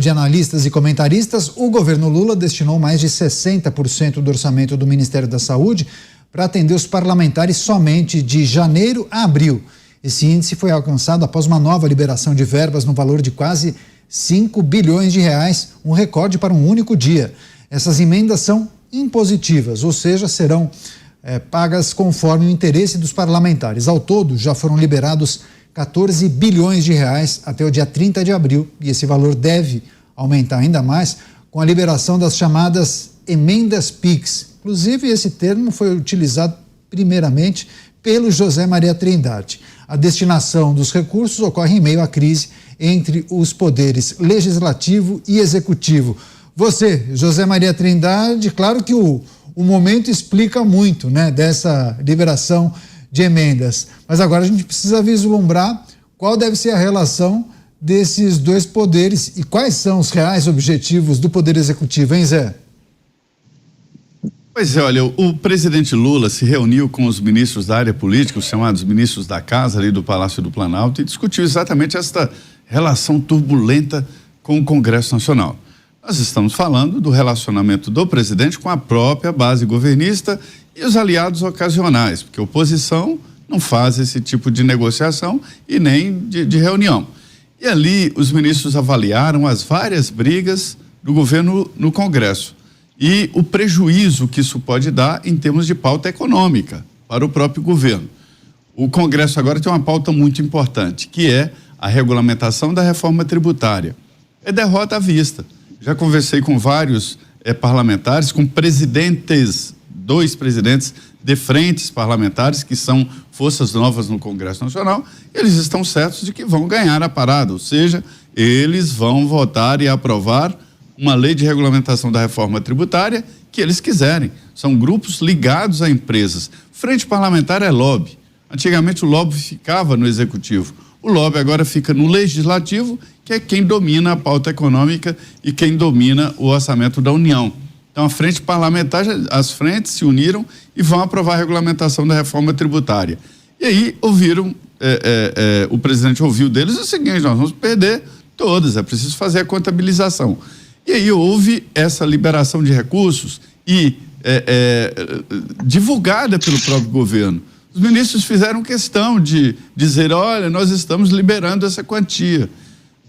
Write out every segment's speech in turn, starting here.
De analistas e comentaristas, o governo Lula destinou mais de 60% do orçamento do Ministério da Saúde para atender os parlamentares somente de janeiro a abril. Esse índice foi alcançado após uma nova liberação de verbas no valor de quase 5 bilhões de reais, um recorde para um único dia. Essas emendas são impositivas, ou seja, serão pagas conforme o interesse dos parlamentares. Ao todo, já foram liberados 14 bilhões de reais até o dia 30 de abril, e esse valor deve aumentar ainda mais com a liberação das chamadas emendas PIX. Inclusive, esse termo foi utilizado primeiramente pelo José Maria Trindade. A destinação dos recursos ocorre em meio à crise entre os poderes legislativo e executivo. Você, José Maria Trindade, claro que o momento explica muito, né, dessa liberação de emendas. Mas agora a gente precisa vislumbrar qual deve ser a relação desses dois poderes e quais são os reais objetivos do Poder Executivo, hein, Zé? Pois é, olha, o presidente Lula se reuniu com os ministros da área política, os chamados ministros da Casa, ali do Palácio do Planalto, e discutiu exatamente esta relação turbulenta com o Congresso Nacional. Nós estamos falando do relacionamento do presidente com a própria base governista e os aliados ocasionais, porque a oposição não faz esse tipo de negociação e nem de reunião. E ali os ministros avaliaram as várias brigas do governo no Congresso e o prejuízo que isso pode dar em termos de pauta econômica para o próprio governo. O Congresso agora tem uma pauta muito importante, que é a regulamentação da reforma tributária. É derrota à vista. Já conversei com vários parlamentares, com dois presidentes de frentes parlamentares, que são forças novas no Congresso Nacional, eles estão certos de que vão ganhar a parada, ou seja, eles vão votar e aprovar uma lei de regulamentação da reforma tributária que eles quiserem. São grupos ligados a empresas. Frente parlamentar é lobby. Antigamente o lobby ficava no executivo. O lobby agora fica no legislativo, que é quem domina a pauta econômica e quem domina o orçamento da União. Então, a frente parlamentar, as frentes se uniram e vão aprovar a regulamentação da reforma tributária. E aí, o presidente ouviu deles o seguinte: nós vamos perder todas, é preciso fazer a contabilização. E aí houve essa liberação de recursos e divulgada pelo próprio governo. Os ministros fizeram questão de dizer: olha, nós estamos liberando essa quantia.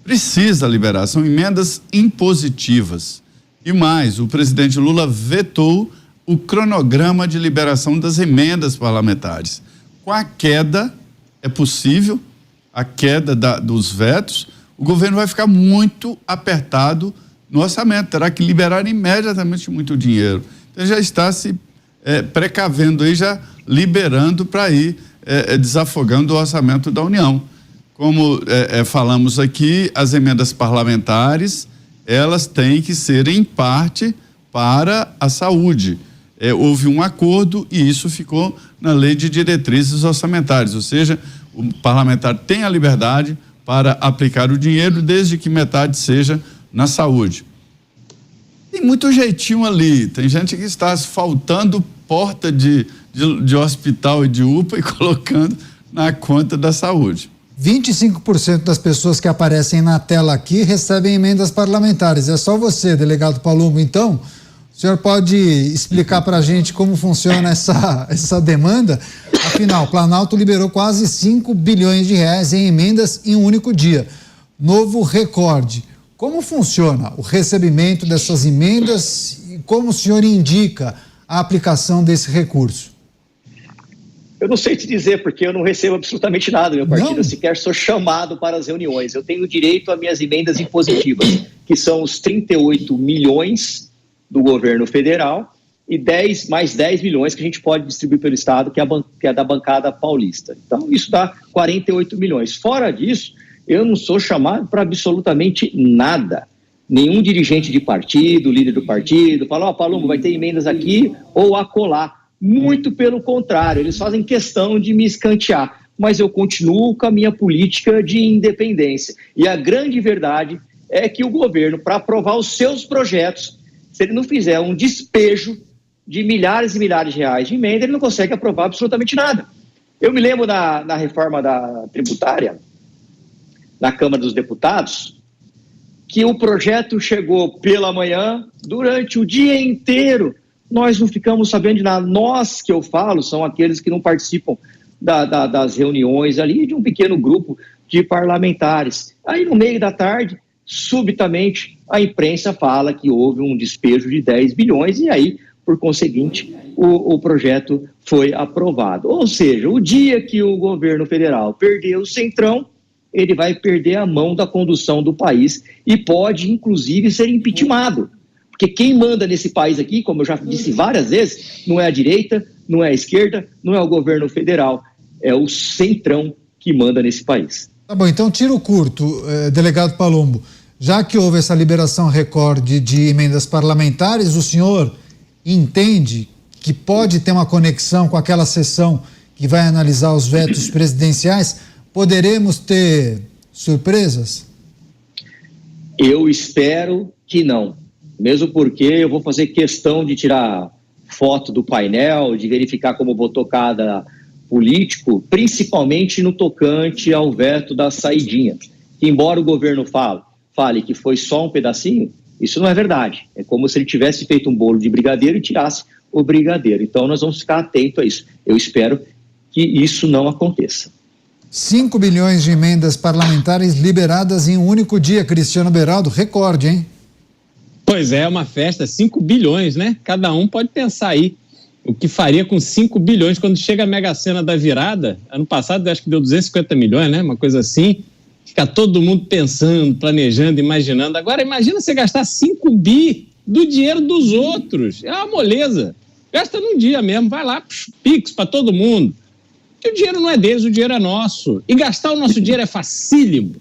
Precisa liberar, são emendas impositivas. E mais, o presidente Lula vetou o cronograma de liberação das emendas parlamentares. Com a queda, é possível, a queda dos vetos, o governo vai ficar muito apertado no orçamento, terá que liberar imediatamente muito dinheiro. Então já está se precavendo aí, já liberando para ir desafogando o orçamento da União. Como falamos aqui, as emendas parlamentares, elas têm que ser em parte para a saúde. Houve um acordo e isso ficou na lei de diretrizes orçamentárias, ou seja, o parlamentar tem a liberdade para aplicar o dinheiro desde que metade seja na saúde. Tem muito jeitinho ali, tem gente que está asfaltando porta de hospital e de UPA e colocando na conta da saúde. 25% das pessoas que aparecem na tela aqui recebem emendas parlamentares. É só você, delegado Palumbo. Então, o senhor pode explicar para a gente como funciona essa demanda? Afinal, o Planalto liberou quase 5 bilhões de reais em emendas em um único dia. Novo recorde. Como funciona o recebimento dessas emendas e como o senhor indica a aplicação desse recurso? Eu não sei te dizer, porque eu não recebo absolutamente nada do meu partido. Eu sequer sou chamado para as reuniões. Eu tenho direito às minhas emendas impositivas, que são os 38 milhões do governo federal e mais 10 milhões que a gente pode distribuir pelo Estado, que é da bancada paulista. Então, isso dá 48 milhões. Fora disso, eu não sou chamado para absolutamente nada. Nenhum dirigente de partido, líder do partido, fala: Palumbo, vai ter emendas aqui ou acolá. Muito pelo contrário, eles fazem questão de me escantear, mas eu continuo com a minha política de independência. E a grande verdade é que o governo, para aprovar os seus projetos, se ele não fizer um despejo de milhares e milhares de reais de emenda, ele não consegue aprovar absolutamente nada. Eu me lembro na reforma da tributária, na Câmara dos Deputados, que o projeto chegou pela manhã, durante o dia inteiro, nós não ficamos sabendo de nada. Nós, que eu falo, são aqueles que não participam das reuniões ali, de um pequeno grupo de parlamentares. Aí, no meio da tarde, subitamente, a imprensa fala que houve um despejo de 10 bilhões e aí, por conseguinte, o projeto foi aprovado. Ou seja, o dia que o governo federal perder o centrão, ele vai perder a mão da condução do país e pode, inclusive, ser impeachmentado. Porque quem manda nesse país aqui, como eu já disse várias vezes, não é a direita, não é a esquerda, não é o governo federal, é o centrão que manda nesse país. Tá bom, então tiro curto, delegado Palumbo. Já que houve essa liberação recorde de emendas parlamentares, o senhor entende que pode ter uma conexão com aquela sessão que vai analisar os vetos presidenciais? Poderemos ter surpresas? Eu espero que não. Mesmo porque eu vou fazer questão de tirar foto do painel, de verificar como votou cada político, principalmente no tocante ao veto da saidinha. Que embora o governo fale que foi só um pedacinho, isso não é verdade. É como se ele tivesse feito um bolo de brigadeiro e tirasse o brigadeiro. Então nós vamos ficar atentos a isso. Eu espero que isso não aconteça. 5 bilhões de emendas parlamentares liberadas em um único dia, Cristiano Beraldo, recorde, hein? Pois é, uma festa, 5 bilhões, né? Cada um pode pensar aí o que faria com 5 bilhões quando chega a Mega Sena da virada. Ano passado acho que deu 250 milhões, né? Uma coisa assim. Fica todo mundo pensando, planejando, imaginando. Agora imagina você gastar 5 bi do dinheiro dos outros. É uma moleza. Gasta num dia mesmo, vai lá, Pix para todo mundo. Porque o dinheiro não é deles, o dinheiro é nosso. E gastar o nosso dinheiro é facílimo.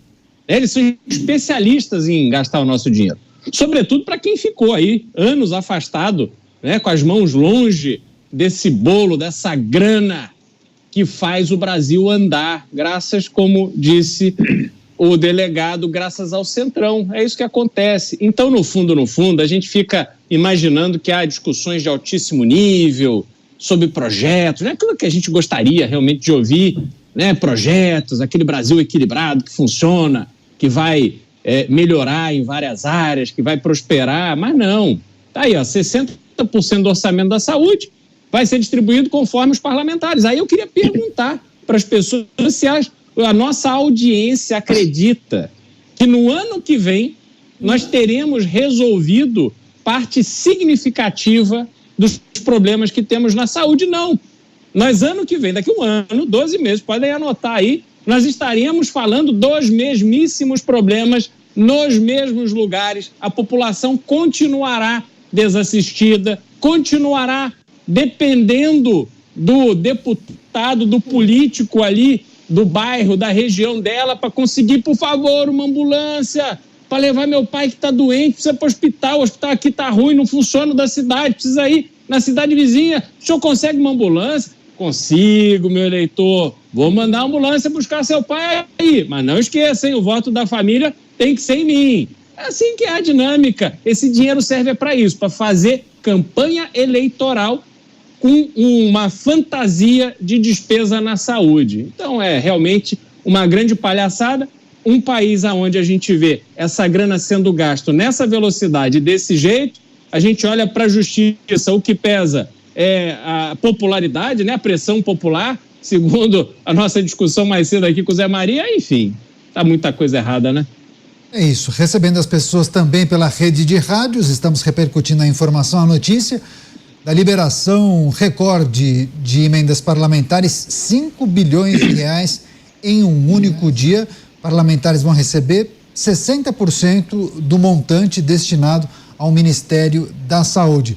Eles são especialistas em gastar o nosso dinheiro. Sobretudo para quem ficou aí anos afastado, né, com as mãos longe desse bolo, dessa grana que faz o Brasil andar, graças, como disse o delegado, graças ao Centrão. É isso que acontece. Então, no fundo, a gente fica imaginando que há discussões de altíssimo nível sobre projetos, né? Aquilo que a gente gostaria realmente de ouvir, né? Projetos, aquele Brasil equilibrado que funciona, que vai melhorar em várias áreas, que vai prosperar, mas não. Tá aí, ó, 60% do orçamento da saúde vai ser distribuído conforme os parlamentares. Aí eu queria perguntar para as pessoas se a nossa audiência acredita que no ano que vem nós teremos resolvido parte significativa dos problemas que temos na saúde. Não. Nós, ano que vem, daqui a um ano, 12 meses, podem anotar aí, nós estaremos falando dos mesmíssimos problemas nos mesmos lugares. A população continuará desassistida, continuará dependendo do deputado, do político ali, do bairro, da região dela, para conseguir, por favor, uma ambulância, para levar meu pai que está doente, precisa para o hospital aqui está ruim, não funciona da cidade, precisa ir na cidade vizinha. O senhor consegue uma ambulância? Consigo, meu eleitor. Vou mandar a ambulância buscar seu pai aí. Mas não esqueça, hein? O voto da família tem que ser em mim. É assim que é a dinâmica. Esse dinheiro serve para isso, para fazer campanha eleitoral com uma fantasia de despesa na saúde. Então é realmente uma grande palhaçada. Um país onde a gente vê essa grana sendo gasto nessa velocidade, desse jeito, a gente olha para a justiça, o que pesa é a popularidade, né? A pressão popular, segundo a nossa discussão mais cedo aqui com o Zé Maria, enfim, tá muita coisa errada, né? É isso, recebendo as pessoas também pela rede de rádios, estamos repercutindo a informação, a notícia da liberação recorde de emendas parlamentares, 5 bilhões de reais em um único dia. Parlamentares vão receber 60% do montante destinado ao Ministério da Saúde.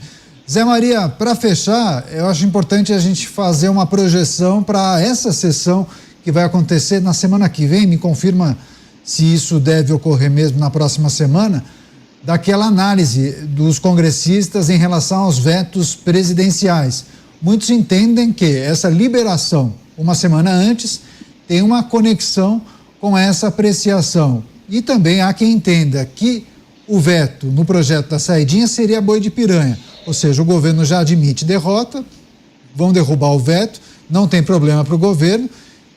Zé Maria, para fechar, eu acho importante a gente fazer uma projeção para essa sessão que vai acontecer na semana que vem. Me confirma se isso deve ocorrer mesmo na próxima semana, daquela análise dos congressistas em relação aos vetos presidenciais. Muitos entendem que essa liberação, uma semana antes, tem uma conexão com essa apreciação. E também há quem entenda que o veto no projeto da saidinha seria boi de piranha. Ou seja, o governo já admite derrota, vão derrubar o veto, não tem problema para o governo,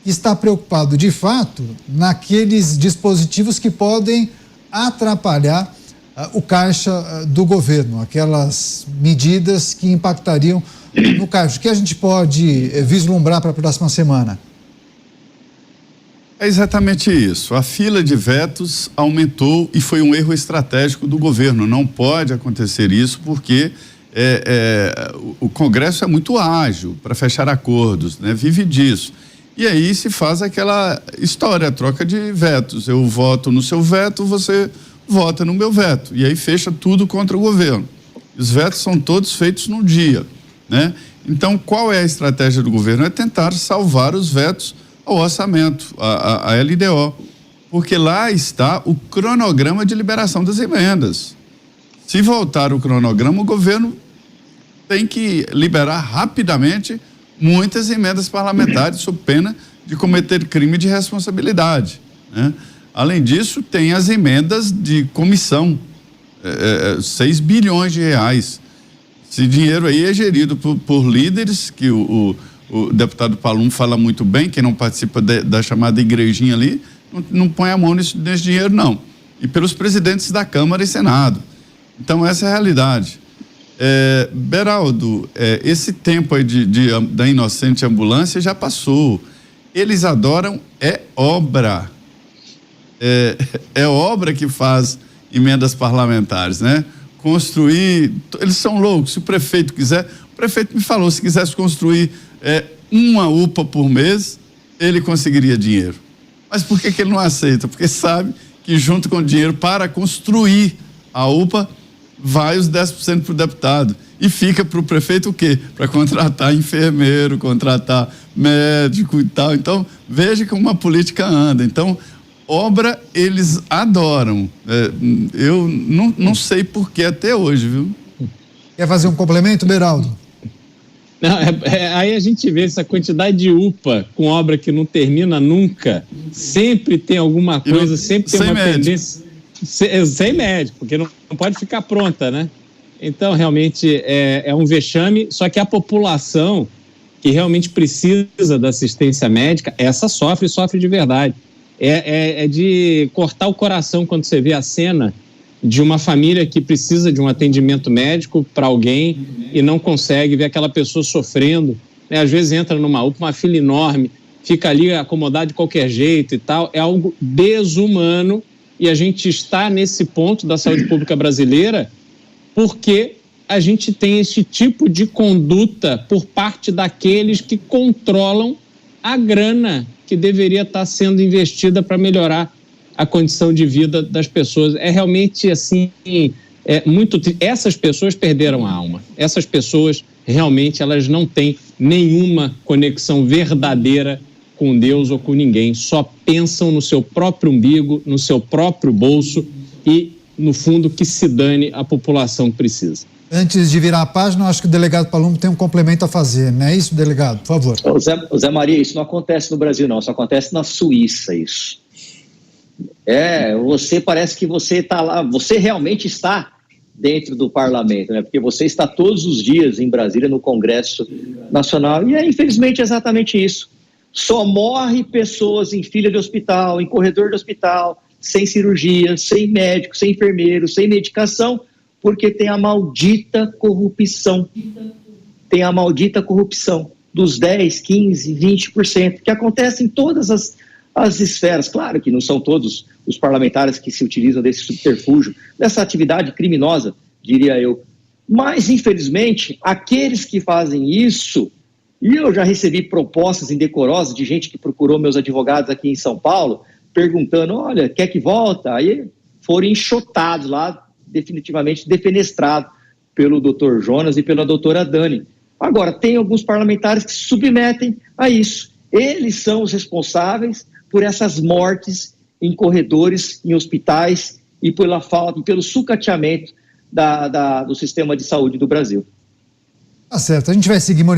está preocupado de fato naqueles dispositivos que podem atrapalhar o caixa do governo, aquelas medidas que impactariam no caixa. O que a gente pode vislumbrar para a próxima semana? É exatamente isso. A fila de vetos aumentou e foi um erro estratégico do governo. Não pode acontecer isso porque o Congresso é muito ágil para fechar acordos, né? Vive disso. E aí se faz aquela história, a troca de vetos. Eu voto no seu veto, você vota no meu veto. E aí fecha tudo contra o governo. Os vetos são todos feitos num dia, né? Então, qual é a estratégia do governo? É tentar salvar os vetos ao orçamento, a LDO, porque lá está o cronograma de liberação das emendas. Se voltar o cronograma, o governo tem que liberar rapidamente muitas emendas parlamentares sob pena de cometer crime de responsabilidade, né? Além disso, tem as emendas de comissão, 6 bilhões de reais. Esse dinheiro aí é gerido por líderes, que o deputado Palum fala muito bem, quem não participa da chamada igrejinha ali, não põe a mão nesse dinheiro, não. E pelos presidentes da Câmara e Senado. Então, essa é a realidade. Beraldo, esse tempo aí da inocente ambulância já passou. Eles adoram obra. É obra que faz emendas parlamentares, né? Construir, eles são loucos. Se o prefeito quiser, o prefeito me falou, se quisesse construir uma UPA por mês, ele conseguiria dinheiro. Mas por que ele não aceita? Porque sabe que junto com o dinheiro para construir a UPA, vai os 10% para o deputado. E fica para o prefeito o quê? Para contratar enfermeiro, contratar médico e tal. Então, veja como a política anda. Então, obra eles adoram. Eu não sei por que até hoje, viu? Quer fazer um complemento, Beraldo? Não, aí a gente vê essa quantidade de UPA com obra que não termina nunca. Sempre tem alguma coisa, sempre tem uma tendência. Sem médico, porque não pode ficar pronta, né? Então, realmente, é um vexame, só que a população que realmente precisa da assistência médica, essa sofre de verdade. É de cortar o coração quando você vê a cena de uma família que precisa de um atendimento médico para alguém e não consegue, ver aquela pessoa sofrendo, né? Às vezes entra numa UPA, uma fila enorme, fica ali acomodado de qualquer jeito e tal, é algo desumano. E a gente está nesse ponto da saúde pública brasileira porque a gente tem esse tipo de conduta por parte daqueles que controlam a grana que deveria estar sendo investida para melhorar a condição de vida das pessoas. É realmente assim, muito triste. Essas pessoas perderam a alma. Essas pessoas realmente elas não têm nenhuma conexão verdadeira com Deus ou com ninguém, só pensam no seu próprio umbigo, no seu próprio bolso e, no fundo, que se dane a população que precisa. Antes de virar a página, eu acho que o delegado Palumbo tem um complemento a fazer, não é isso, delegado? Por favor. Zé Maria, isso não acontece no Brasil, não, isso acontece na Suíça, isso. Você parece que você está lá, você realmente está dentro do parlamento, né? Porque você está todos os dias em Brasília, no Congresso Nacional, e infelizmente, exatamente isso. Só morre pessoas em fila de hospital, em corredor de hospital, sem cirurgia, sem médico, sem enfermeiro, sem medicação, porque tem a maldita corrupção. Tem a maldita corrupção dos 10, 15, 20%, que acontece em todas as esferas. Claro que não são todos os parlamentares que se utilizam desse subterfúgio, dessa atividade criminosa, diria eu. Mas, infelizmente, aqueles que fazem isso. E eu já recebi propostas indecorosas de gente que procurou meus advogados aqui em São Paulo, perguntando, olha, quer que volta? Aí foram enxotados lá, definitivamente defenestrados pelo doutor Jonas e pela doutora Dani. Agora, tem alguns parlamentares que se submetem a isso. Eles são os responsáveis por essas mortes em corredores, em hospitais e pela falta, pelo sucateamento do sistema de saúde do Brasil. Tá certo, a gente vai seguir monitorando.